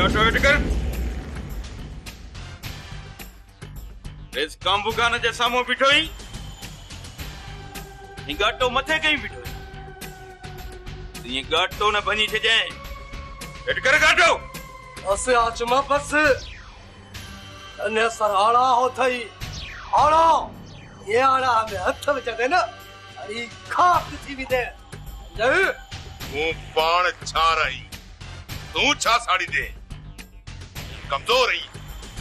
गाटो हेठ कर। इस कांबुखान जे साम्हूं बीठो ही गाटो मथे कहीं बीठो ये गाटो न बनी थे जाए। हेठ कर गाटो। असे आचमा बस अने सराड़ा हो थई आड़ा ये आड़ा हमें हथ में जगह ना अरे खाक थी भी दे जय तू पाण छा रही तू छा साड़ी दे कमजोर रही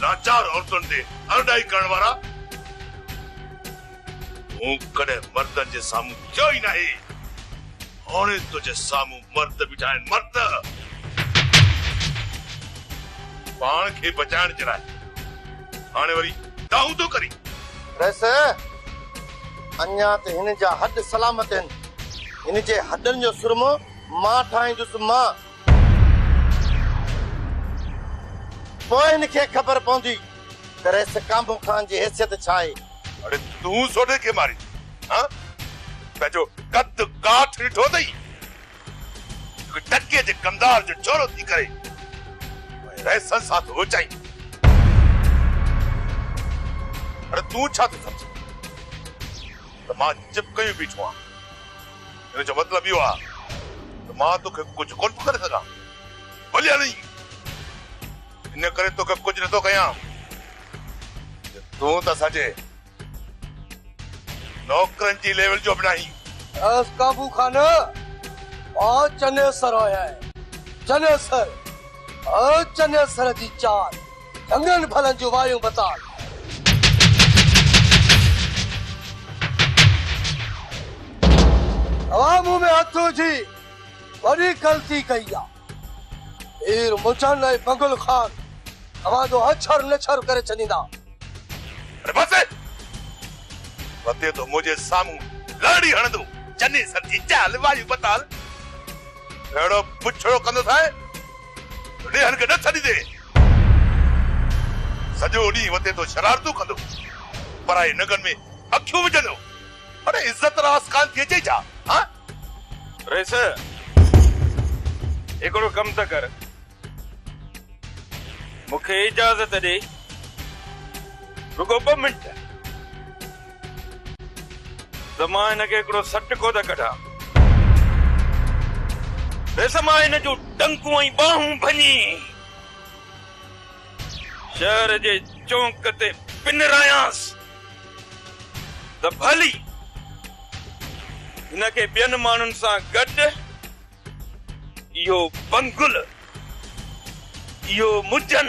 लाचार औरतुन दे अरडाई करण वाला तू कदे मर्दन जे सामू क्यों ही नहीं होने तुझे सामू मर्द बिठाए मर्द पाण के बचाण चराए हाने वरी दाऊ तो करी वैसे अन्या ते हिन जा हद सलामत हैं हिन जे हदन जो सुरमो मां ठाईंदुसि मां पोइ हिनखे ख़बर पवंदी त रेस कांबू खान जी हैसियत छा आहे। अरे तू सोडे के मारी हां पंहिंजो कद काठ ॾिठो अथई टके जे कमदार जो चोरो थी करे रेसन सां थो चाहीं। अरे तू छा थो सम्झ त मां चिपकई बीठो आहियां हिन जो मतिलबु इहो आहे त मां तोखे कुझु कोन थो करे सघां भलिया नहीं इन करे तोखे कुझु नथो कयां तूं त असांजे नौकरनि जी लेवल जो बि नहीं। अस काबू खान और चने सर होया है चने सर जी चाल जंगन भलन जो वायु बता अवामू में हथों जी बड़ी गलती कई आ हीर मुचन लाइ बंगुल खान अवा जो अछर नछर करे छनीदा। अरे बस वते तो मुझे सामू लड़ी हणदो चने सर जी चाल वायु बताल एड़ो पुछड़ो कंदो थाए डेहन के न छडी दे सजो डी वते तो शरारतू कंदो पराई नगन में अखियों विझंदो। अरे इज्जत रास कान थी अचे छा हां रेस एकड़ो कम त कर मुखे इजाजत दे रुको 2 मिनट ज़मान के एकड़ो सट को द कढा रेस मां इन जो टंकू ऐं बाहूं भनी शहर जे चौंक ते पिनरायांस त भली इनके ॿियनि माण्हुनि सां गॾु इहो बंगुल इहो मुजन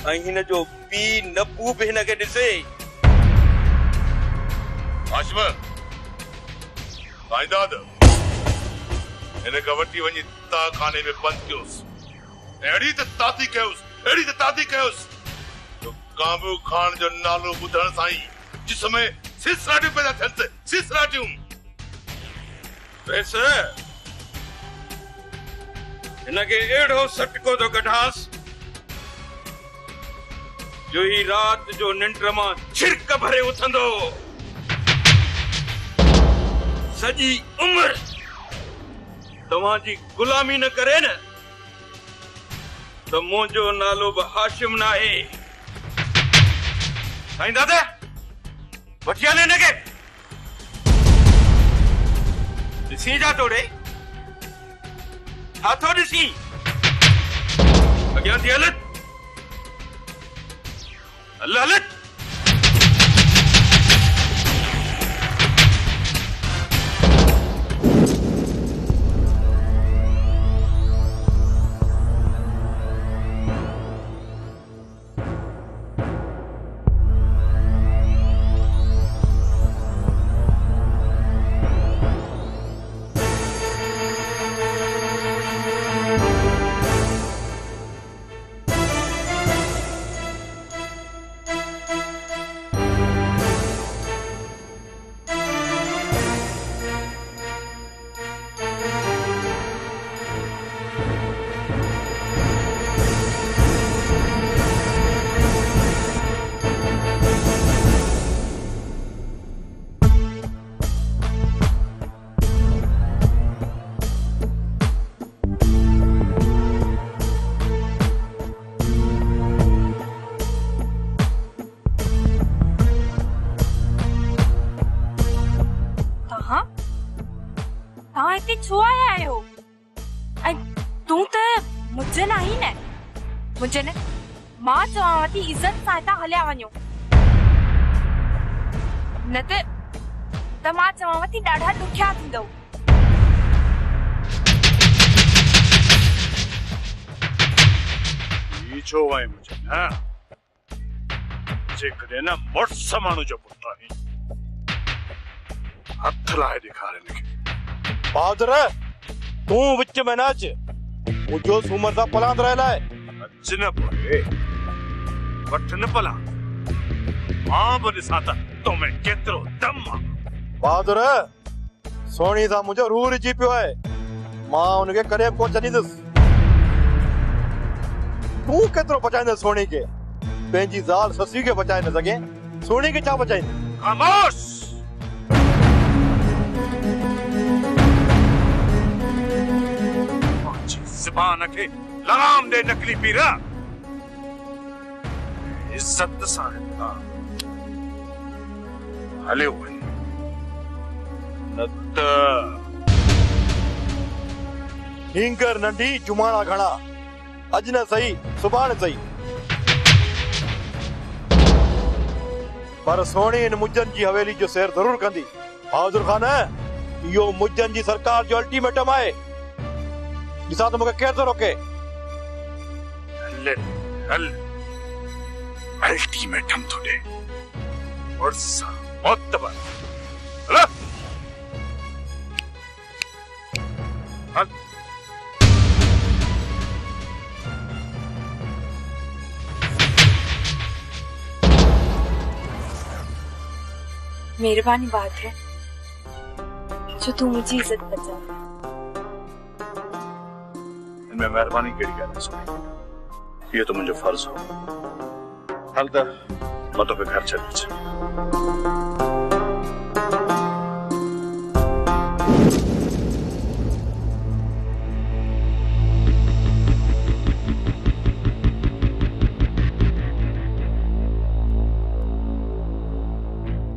ऐं हिन जो पी नपू बि हिनखे ॾिसे। हाशिम साईंदाद हिन खां वठी वञी ता खाने में बंदि कयोसि अहिड़ी त ताती कयोसि तो काबू खान जो नालो ॿुधण सां ई जिसमें सिसराटियूं पैदा थियनि सिसराटियूं। वैसे इनके एड़ो सटको तो कढास जो ही रात जो निंड मां छिरक भरे उथंदो सजी उम्र तव्हां जी गुलामी न करे न तो मुंहिंजो नालो बि हाशिम न आहे। साईं दादा वठिया ने इनके ॾिसी जा तोड़े हाथों ॾिसी अॻियां थी हलत हलत छो आया आहियो ऐं तूं त मुंहिंजे न आई न मुंहिंजे न मां चवां थी इज़त सां हितां हलिया वञो न त मां चवां थी ॾाढा ॾुखिया थींदव छो आए मुझे ना जेकॾहिं न मुड़ुस माण्हू जो पुटु आहीं हथ लाए ॾेखारे हिनखे बहादुर तूं विच में न अच मुंहिंजो सूमर सां पलांद रहियल आहे अच न पोइ वठ न पला मां बि ॾिसां त तो में केतिरो दम आहे बहादुर सोणी सां मुंहिंजो रूह रिजी पियो आहे मां हुनखे कॾहिं कोन छॾींदुसि तूं केतिरो बचाईंदे सोणी खे पंहिंजी ज़ाल ससी खे बचाए न सघे सोणी खे छा बचाईंदे खामोश ज़बान खे लगाम दे नकली पीरा इज्जत सां हितां हलियो वञ न त हींगर नंढी जुमाणा घणा अॼु न सही सुभाणे सही पर सोणी इन मुजन जी हवेली जो सैर ज़रूर कंदी बहादुर खान इहो मुजन जी सरकार जो अल्टीमेटम आहे ॾिसां त मूंखे केरु थो रोके हल हल अल्टीमेटम थो ॾे और सां मुतबर हल हल मेहरबानी बात है जो तू मुझे इज्जत बचा इनमें मेहरबानी कहिड़ी ॻाल्हि आहे सुनी इहो त मुंहिंजो फर्ज़ हो हल त मां तोखे घर छॾे अचां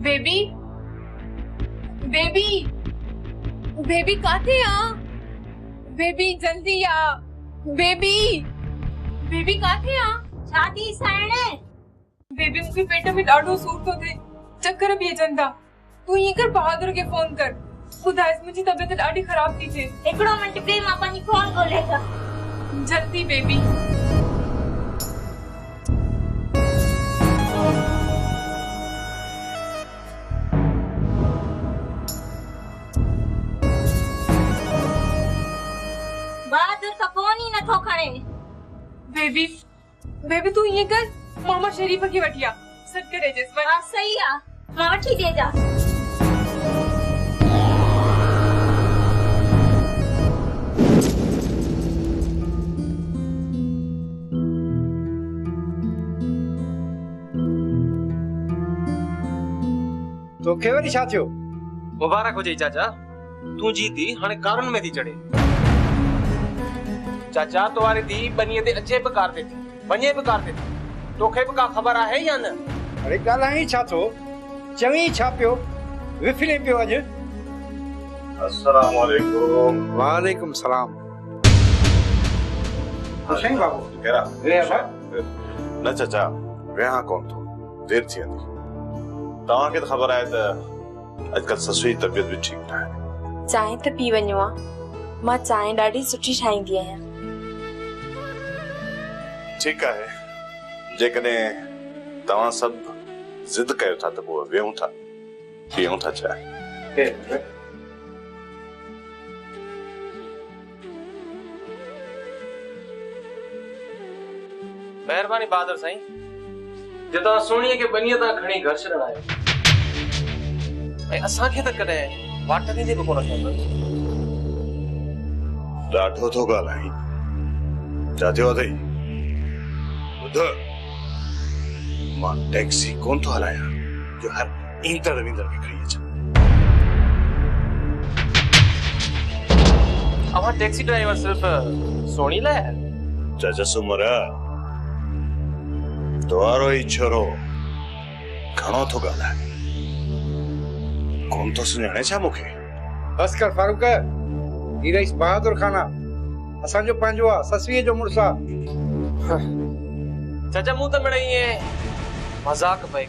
बेबी बेबी बेबी काथे आ बेबी जल्दी आ बेबी बेबी काथे आ छाती साइणे बेबी मूंखे पेट में ॾाढो सूर थो थिए चक्कर बि अचनि था तूं ईअं कर बहादुर खे फोन कर ॿुधाएसि मुंहिंजी तबियत ॾाढी ख़राब थी थिए हिकिड़ो मिंट प्लीज मां पंहिंजी फोन ॻोल्हे था जल्दी बेबी बहादुर का फोन ही नथो खणे बेबी बेबी तू ईअं कर मामा शरीफ खे वठी आ सॾु करे जेसि हाँ सही आ मां वठी दे जा तोखे वरी छा थियो मुबारक हुजे चाचा तू जीती हाणे कारुन में थी चढ़े चाचा तुम्हारी दी बनीअ ते अचे बि कार ते थी वञे बि कार ते थी तोखे बि का ख़बर आहे या न अरे ॻाल्हाई छा थो चवी छा पियो विफले पियो अॼु अस्सलाम वालेकुम वालेकुम सलाम हुसैन बाबू कहिड़ा ले अबा न चाचा विहा कोन थो देर थी वेंदी तव्हांखे त ख़बर आहे त अॼुकल्ह ससु जी तबियत बि ठीकु न आहे चांहि त पी वञो आ मां चांहि ॾाढी सुठी ठाहींदी आहियां ठीकु आहे जेकॾहिं तव्हां सभु ज़िद कयो था त पोइ वेहूं था पीऊं था चांहि महिरबानी बहादुर साईं जो तव्हां सोणीअ खे बनीअ तां खणी घर छॾण आयो ऐं असांखे त कॾहिं वाट ॾींदे बि कोन कंदो ॾाढो थो ॻाल्हाई छा थियो अथई ॿुध मां टैक्सी कोन थो हलायां जो हर ईंदड़ वेंदड़ खे खणी अचां अवां टैक्सी ड्राइवर सिर्फ़ सोणी लाइ आहे चाचा सुमर द्वारो ई छोरो घणो थो ॻाल्हाए कोन थो सुञाणे छा मूंखे बस कर फारूक ही रईस बहादुर खाना असांजो पंहिंजो आहे ससुवीअ जो मुड़ुसु आहे। चाचा मूं त मिड़ई ईअं मज़ाक पई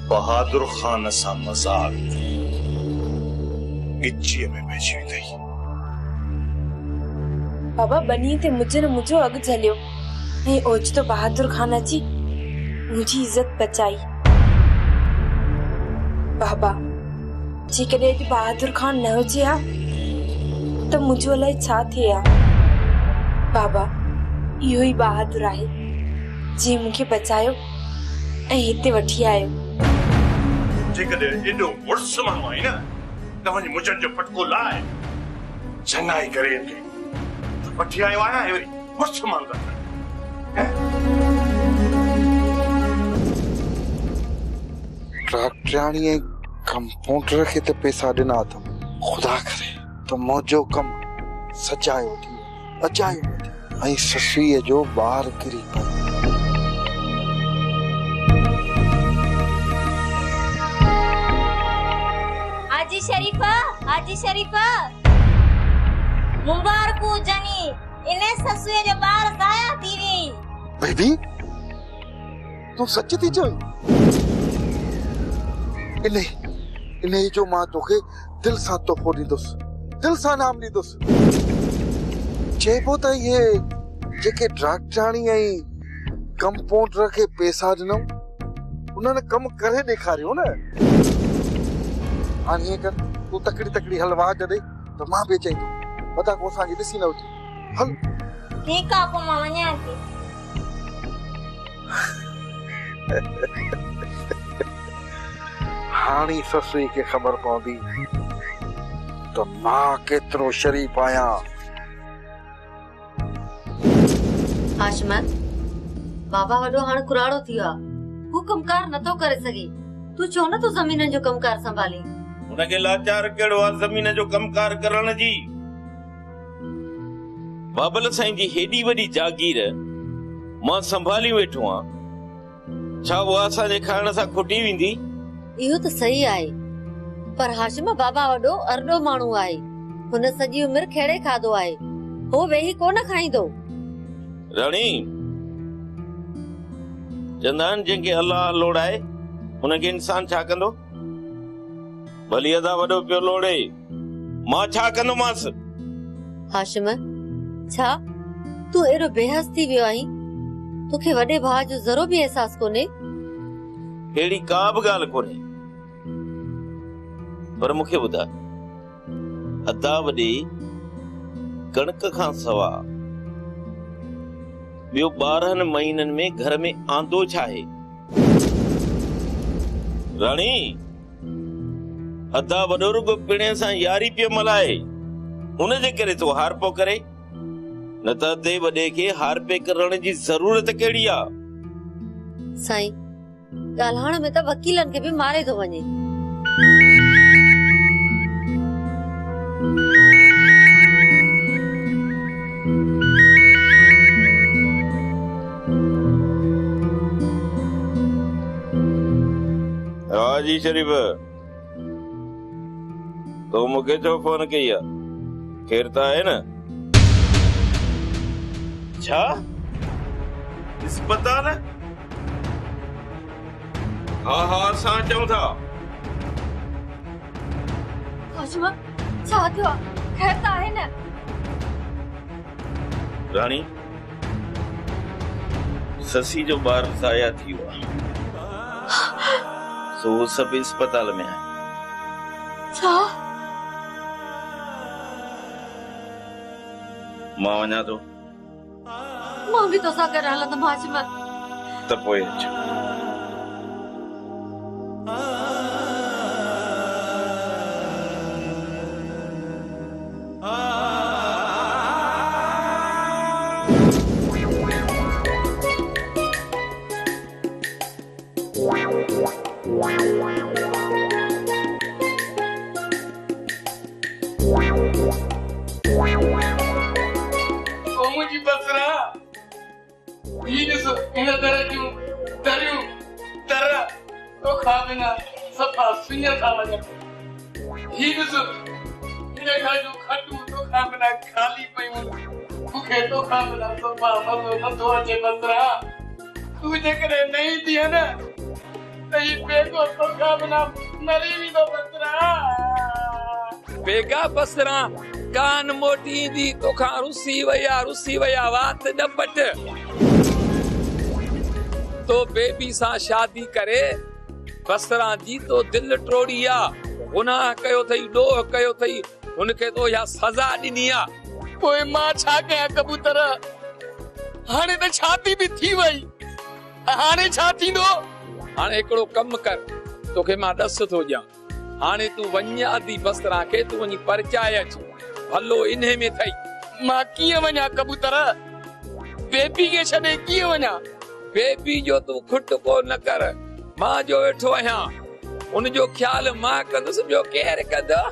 बहादुर खान सां मज़ाक गिचीअ में पइजी वई अथई। बाबा बनी ते मुझो अग झलियो ऐं ओचितो बहादुर खान अची मुंहिंजी इज्जत बचाई। बाबा जेकॾहिं अॼु बहादुर खान न हुजे हा त मुंहिंजो अलाए छा थिए हा। बाबा इहो ई बहादुर आहे जी मूंखे बचायो ऐं हिते वठी आयो। जेकॾहिं एॾो मुड़ुस माण्हू आई न त वञी मुझनि जो फटको लाए चङाई करे खे वठी आयो आहियां वरी मुड़ुस माण्हू था डॉक्टराणी ऐं कंपाउंडर खे त पैसा ॾिना अथमि, ख़ुदा करे त मुंहिंजो कमु सचायो थी अचायो थी ऐं ससुईअ जो ॿार किरी पियो। हाजी शरीफा मुबारकू जनी इने ससुए जो बार ज़ाया थी वी। बेबी तू सच थी चई? इने जो मां तोखे दिल सां तोहफो ॾींदुसि, दिल सां नाम ॾींदुसि। चइबो त ये जेके डॉक्टराणी ऐं कंपाउंडर खे पैसा ॾिनऊं उन्हनि कमु करे ॾेखारियो न। हाणे हीअं कर तूं तकड़ी हलवा ॾे त मां बि अचां थो पता को असांजी ॾिसी न हुजे। हल ठीकु आहे पोइ मां वञां थी। हाणे ससुई खे ख़बर पवंदी त मां केतिरो शरीफ़ आहियां। हाशिमा बाबा वॾो हाणे कुराड़ो थी वियो आहे, हू कमकार नथो करे सघे। तू छो न तूं ज़मीननि जो कमकार संभाली? उनखे लाचार कहिड़ो आहे ज़मीन जो कमकार करण जी? बाबल साईं जी हेॾी वॾी जागीर मां संभाली वेठो आहियां, छा उहा असांजे खाइण सां खुटी वेंदी? इहो त सही आहे, पर हाशिमा बाबा वॾो अरडो माण्हू आहे, हुन सॼी उमिरि खेड़े खाधो आहे, हो वेही कोन खाईंदो। राणी चंदान जंहिंखे अल्लाह लोड़ाए हुनखे इंसान छा कंदो? भली अदा वॾो पियो लोड़े मां छा कंदोमांसि? हाशिमा छा तू एॾो बेहस थी वियो आहीं? तोखे वॾे भाउ जो ज़रो बि एहसास कोन्हे? अहिड़ी का बि ॻाल्हि कोन्हे, पर मूंखे ॿुधाए अदा वॾे कणक खां सवा ॿियो 12 महीननि में घर में आंदो छा आहे? राणी अदा वॾो रुगो पिणे सां यारी पियो मल्हाए, हुनजे करे तो हार पियो करे, न त अदे वॾे खे हार पे करण जी ज़रूरत कहिड़ी आहे? साईं ॻाल्हाइण में त वकीलनि खे बि मारे थो वञे। हाजी शरीफ तो मूंखे छो फोन कई आहे? केर त आहे न? छा इस्पताल? हा असां चऊं था। हाशिमा छा थियो आहे? खैर त आहे न? राणी ससी जो ॿार ज़ाया थी वियो आहे, सो सभु इस्पताल में आहे। छा? मां वञा थो। मां बि तोसां गॾु हलंदमि हाशिमा। त पोइ अचो। मुझे घर जो खटू तो खा बना खाली पई मूंखे तो खा बना तो बाबा न तो अचे बसरा तू जे करे नहीं दिया ना नहीं बेगो तो खा बना मरी भी तो बसरा बेगा बसरा कान मोटी दी तो खा रुसी वया बात न पट तो बेबी सा शादी करे बसरा जी तो दिल टोड़िया गुनाह कयो थई डोह कयो थई उनके तो या सजा ॾिनी आ कोई मां छा कया कबूतर हाणे त छाती भी थी वई हाणे छा थींदो हाणे हिकिड़ो कम कर तोखे मां ॾस थो ॾियां हाणे तू वञ आदि बसरा खे तू वञी परचाए अच भलो इन्हे में थई मां कीअं वञा कबूतर बेबी खे छॾे कीअं वञा बेबी जो तू खुट को न कर मां जो वेठो आहियां उन जो ख्याल मां कंदुसि ॿियो केरु कंदो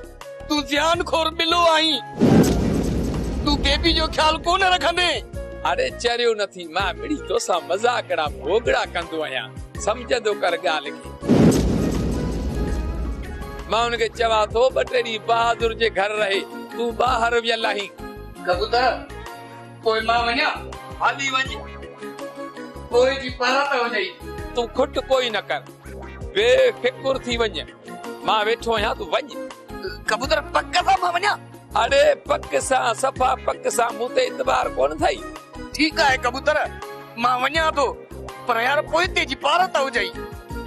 तू ध्यान खोर बिलो आई तू बेबी जो ख्याल कोन रखंदे अरे चरियो नथी मां मिड़ी तोसां मज़ाकड़ा भोगड़ा कंदो आहियां समझंदो कर ॻाल्हि खे मां उनखे चवां थो ॿ टे ॾींहं बहादुर जे घर रहे तू ॿाहिरि वियल आहीं कबूतर कोई मां वञा हली वञ कोई जी पारा त वञई तू खुट कोई न कर बेफिकुर थी वञ मां वेठो आहियां तू वञ कबूतर पक सां मां वञा अरे पक सां सफ़ा पक सां मूं ते इतबार कोन थई ठीकु आहे कबूतर मां वञा थो पर यार पोइते जी पारा त हुजई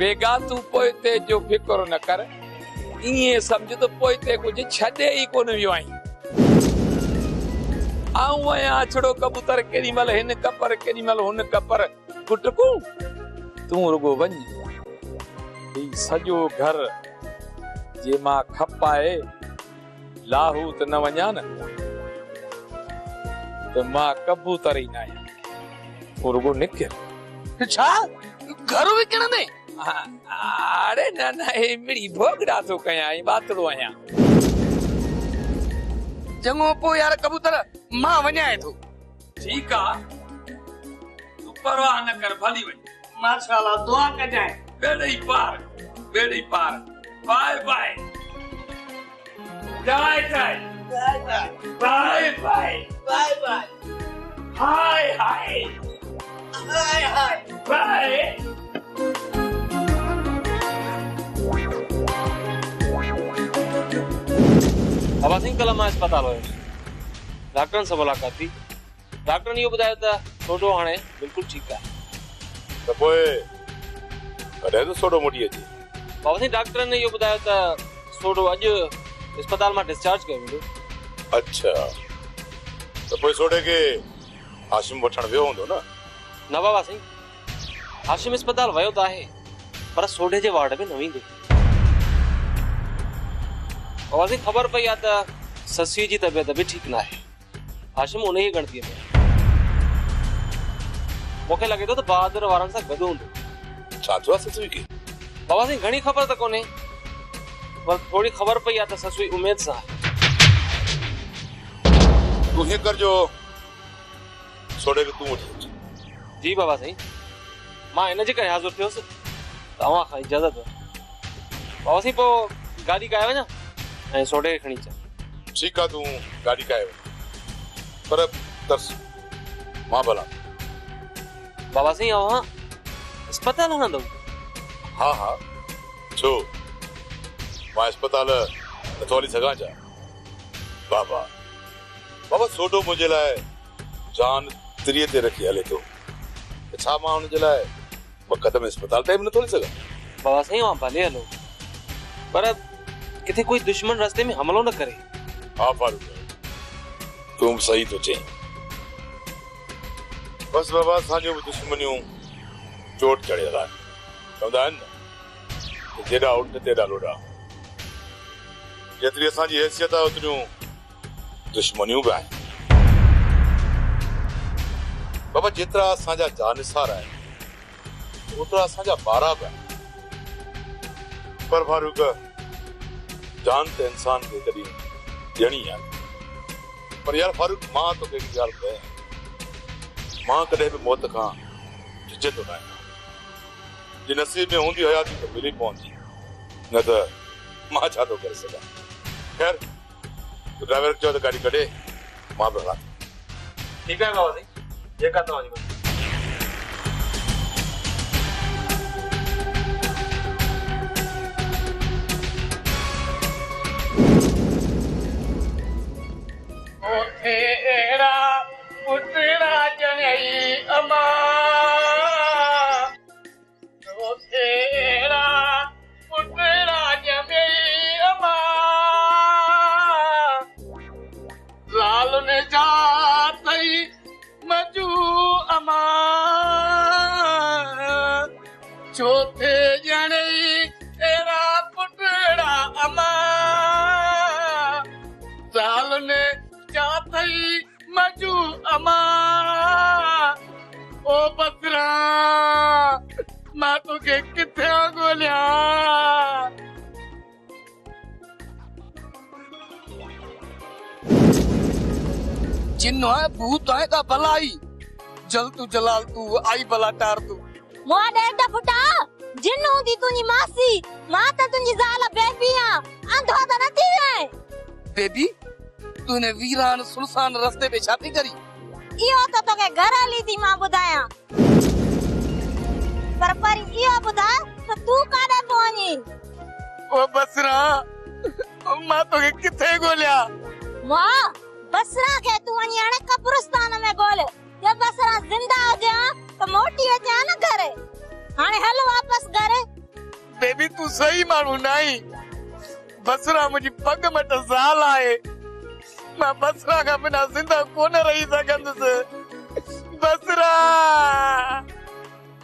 बेगा तू पोइते जो फिकुर न कर इएं सम्झ त पोइते कुझु छॾे ई कोन वियो आहीं आऊं आहियां अछड़ो कबूतर केॾी महिल हिन कपर केॾी महिल हुन कपर कुटकू तूं रुगो वञ ही सॼो घर जे मां खपाए लाहू त न वञा न त मां कबूतर ई न आहियां तूं रुगो निकिर छा घर विकिणंदे अरे न हे मिड़ी भोगड़ा थो कयां बातड़ो आहियां चङो पोइ यार कबूतर मां वञाए थो ठीकु आहे तूं परवाह न कर भली वञ माशाअल्लाह दुआ कजाए बेड़ई पार बाय बाय जाए बाय बाय हाय बाय बाबा सिंह कल मां अस्पताल हुयुसि डॉक्टरनि सां मुलाक़ात थी डॉक्टरनि इहो ॿुधायो त सोडो हाणे बिल्कुलु ठीकु आहे त पोइ कॾहिं तो सोडो मोटी अचे बाबा सिंह डॉक्टरनि इहो ॿुधायो त सोडो अॼु अस्पताल मां डिस्चार्ज कयो वेंदो अच्छा त पोइ सोडे खे हाशिम वठण वियो हूंदो न बाबा सिंह हाशिम अस्पताल वियो त आहे पर सोडे जे वार्ड में न वेंदो बाबा सिंह ख़बर पई आहे त ससी जी तबियत बि ठीकु न आहे हाशिम उन ई गणतीअ में मूंखे लॻे थो त बहादुर वारनि सां गॾु हूंदो छा थियो आहे ससुई खे बाबा सिंह घणी ख़बर त कोन्हे पर थोड़ी ख़बर पई आहे त ससुई उमेद सां तूं हीअं कर जो सोडे खे तूं वठी अच जी बाबा सिंह मां हिन जे करे हाज़ुर थियुसि तव्हां खां इजाज़त बाबा सिंह पोइ गाॾी काए वञा ऐं सोडे खे खणी अचां ठीकु आहे तूं गाॾी काए वञ पर तरस मां भला बाबा सिंह अव्हां अस्पताल हलंदव हा छो मां अस्पताल नथो हली सघां छा बाबा सोडो मुंहिंजे लाइ जान तिरीअ ते रखी हले थो छा मां हुनजे लाइ ॿ क़दम अस्पताल ताईं नथो हली सघां बाबा साईं मां भले हलो पर किथे कोई दुश्मन रास्ते में हमलो न करे हा फारूक तूं सही तो चई बस बाबा असांजो बि दुश्मनियूं चोट चढ़ियल आहे चवंदा आहिनि न जेॾा उठ तेॾा लोॾा जेतिरी असांजी हैसियत आहे ओतिरियूं दुश्मनियूं बि आहिनि बाबा जेतिरा असांजा जानिसार आहिनि ओतिरा असांजा ॿारा बि आहिनि पर फारूक जान त इंसान खे कॾहिं ॾियणी आहे पर यार फारूक मां तोखे हिकु ॻाल्हि कयां मां कॾहिं बि मौत खां झिझंदो न आहियां जे नसीब में हूंदी हयाती त मिली पवंदी न त मां छा थो करे सघां ख़ैर ड्राइवर चो तो गाड़ी कढे मां पे हला ठीक है बाबा जी जेका तव्हांजी मर्ज़ी। एड़ा पुटड़ा जनई अमा एड़ा पुटड़ा जनई अमा लाल ने जातई मजू अमा चौथे जनई एड़ा पुटड़ा अमा लाल ने जातई मजू अमा ओ बसरा मां तोखे किथे ॻोल्हिया जिन्नो है भूत है का भलाई जल तू जलाल तू आई भला टार तू मुआ डेटा फुटा जिन हूंदी तुंहिंजी मासी मां त तुंहिंजी ज़ाल बेबी आ अंधो त न थी वए बेबी तूने वीरान सुनसान रस्ते पे छा पई करी इहो त तोखे घर हली थी मां ॿुधायां पर इहो ॿुधा त तूं काॾे थो वञी ओ बसरा मां तोखे किथे ॻोल्हिया मां बसरा खे तूं वञी हाणे कब्रिस्तान में ॻोल्ह जे बसरा ज़िंदा हुजे त मोटी अचे न घरे हाणे हल वापस घरे बेबी तू सही माण्हू नाही बसरा मुंहिंजी पग मट ज़ाल आहे मां बसरा खां बिना ज़िंदा कोन रही सघंदुसि बसरा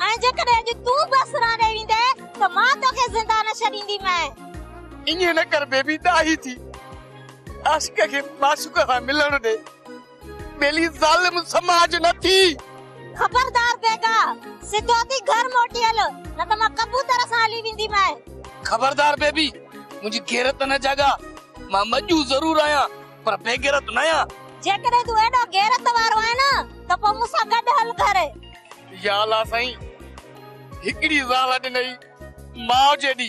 ऐं जेकॾहिं अॼु तूं बसरा ॾे वेंदे त मां तोखे ज़िंदा न छॾींदीमांइ ईअं न कर बेबी ॾाही थी आशिक खे माशूक सां मिलण ॾे बेली ज़ालिम समाज न थी खबरदार बेगा सिधो थी घर मोटी हल न त मां कबूतर सां हली वेंदीमांइ खबरदार बेबी मुंहिंजी गैरत न जागा मां मजू ज़रूर आहियां पर बेगैरत न आहियां जेकॾहिं तूं एॾो गैरत वारो आहे न त पोइ मूंसां गॾु हल घरे या अल्लाह साईं हिकड़ी ज़ाल ॾिनई माउ जेॾी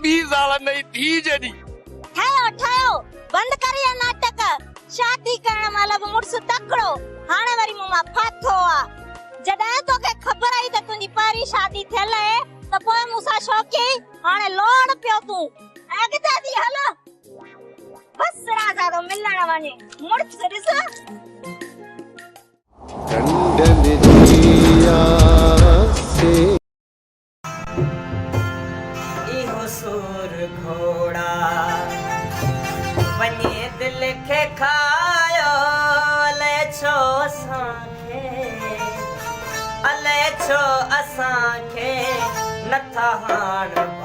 ॿी ज़ाल ॾिनई धीउ जेॾी ठाहियो ठाहियो बंदि कर इहे नाटक शादी करण महिल बि मुड़ुसु तकिड़ो हाणे वरी मूं मां फाथो आहे जॾहिं तोखे ख़बर आई त तुंहिंजी पहिरीं शादी थियल आहे त पोइ मूंसां शौक़ी हाणे लोड़ पियो तूं ऐं अॻिते थी हल बस राजा तो मिलण वञे मुड़ुसु ॾिस कंडन जिया से इहो सुर घोड़ा वञे दिल खे खायो अले छो असांखे नथा हाण